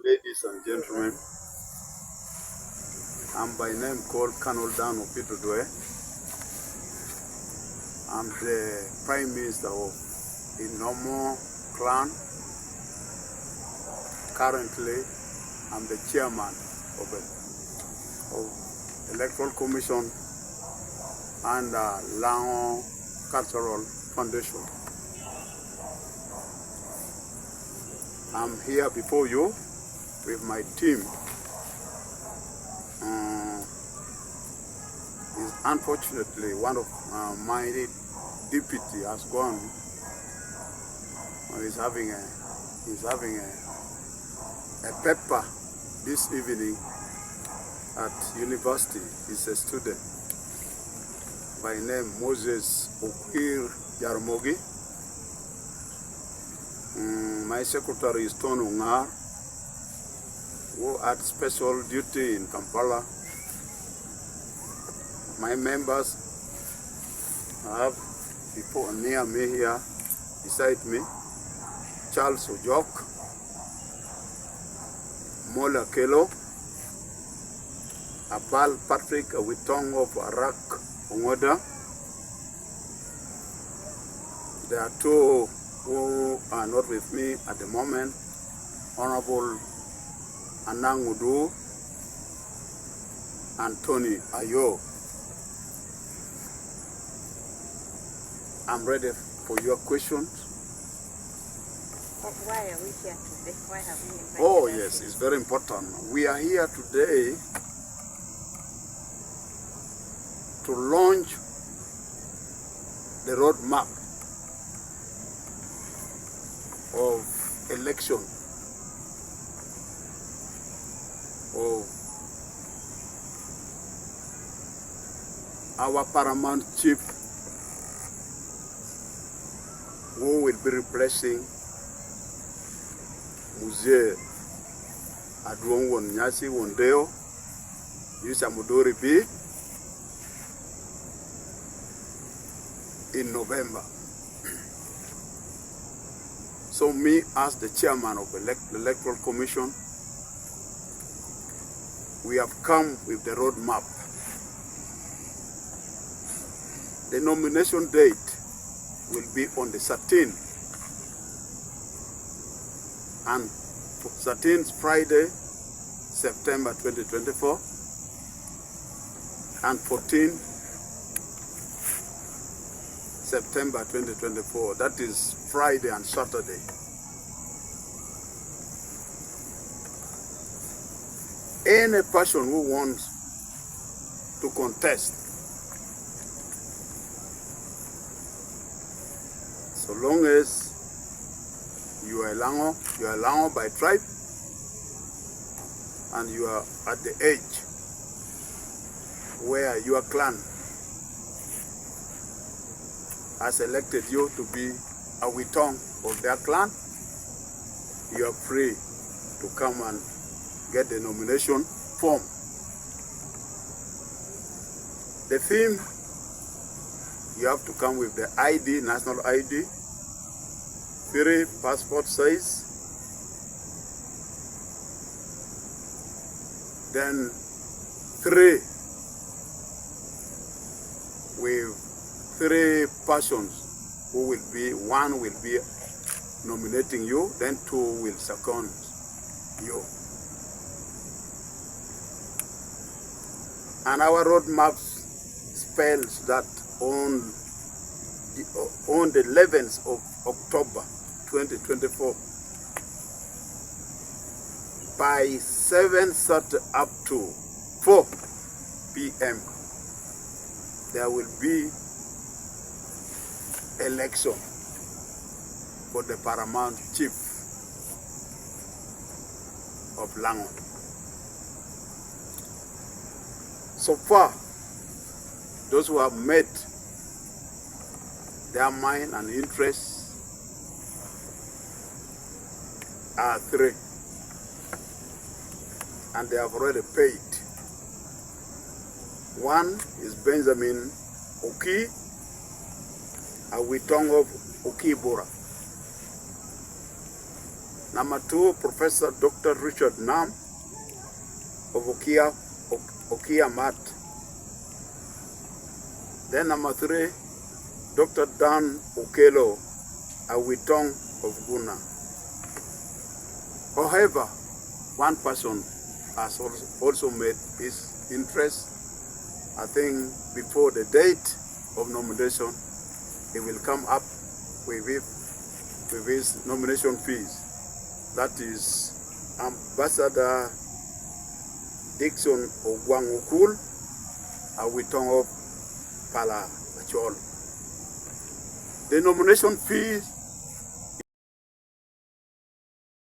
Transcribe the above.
Ladies and gentlemen, I'm by name called Colonel Dan Opitudwe. I'm the Prime Minister of Inomo clan. Currently, I'm the chairman of Electoral Commission and LANGO Cultural Foundation. I'm here before you with my team. Unfortunately, one of my deputy has gone. He's having a paper this evening at university. He's a student by name Moses Okwir Jaramogi. My secretary is Tonu Ngar, who had special duty in Kampala. My members have near me here, beside me, Charles Ojok, Mola Kelo, Abal Patrick Awitong of Arak Ongoda. There are two who are not with me at the moment, Honorable Anangudu and Tony Ayo. I'm ready for your questions. Why are we here today? Why have we invited Oh us yes, here? it's very important. We are here today to launch the roadmap of election of our paramount chief, who will be replacing Mzee Aduongo Nyaci Wondeo, Yusa Mudori B, in November. So me, as the chairman of the Electoral Commission, we have come with the roadmap. The nomination date will be on the 13th, and 13th Friday, September 2024, and 14th September 2024. That is Friday and Saturday. Any person who wants to contest, so long as you are LANGO by tribe, and you are at the age where your clan has elected you to be a Witong of their clan, you are free to come and get the nomination form. The theme, you have to come with the ID, national ID, 3 passport size, then 3 with 3 persons who will be, 1 will be nominating you, then 2 will second you. And our roadmap spells that on the 11th of October 2024, by 7:30 up to 4 p.m., there will be election for the paramount chief of LANGO. So far, those who have made their mind and interests are 3, and they have already paid. 1 is Benjamin Oki, a Witong of Okibora. Number 2, Professor Dr. Richard Nam of Okia Mat. Then number 3, Dr. Dan Okelo Awitong of Guna. However, one person has also made his interest. I think before the date of nomination, he will come up with his nomination fees. That is Ambassador Dixon Ogwangukul Awitong of Pala Achol. The nomination fees